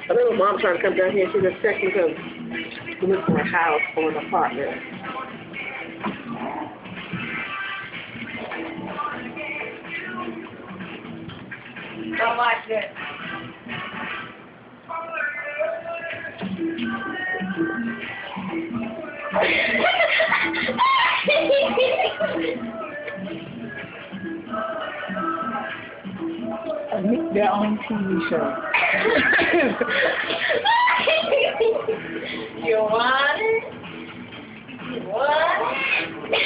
A little mom trying to come down here. She's expecting to look for a house or an apartment. Don't watch it. Their own TV show. You want it? You want it?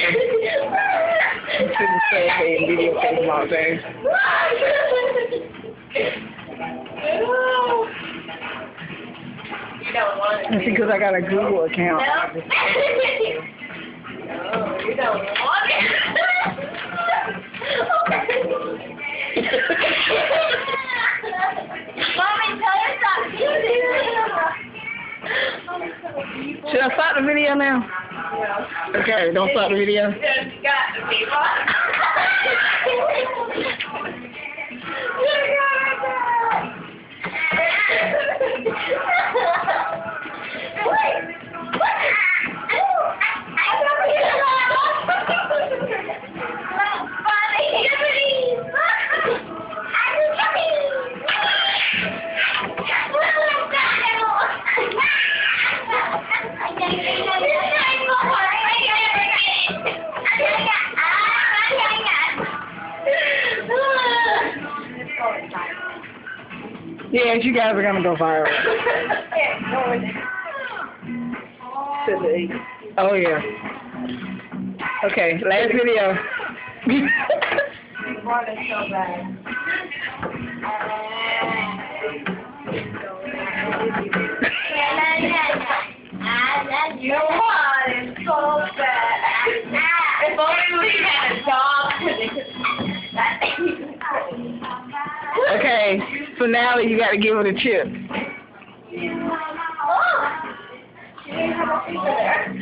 You shouldn't stay here and videotape them all day. You don't want it. It's because I got a Google account. No, you don't want it. Mommy, tell her stop using it. Should I start the video now? Yeah. Okay, don't start the video. Just got to be fun. Yes, you guys are gonna go viral. Oh yeah. Okay, last video. Want it so bad. You want it so bad. If only we had a dog. Okay, finale, you gotta give it a chip. Oh! You didn't have a picture there.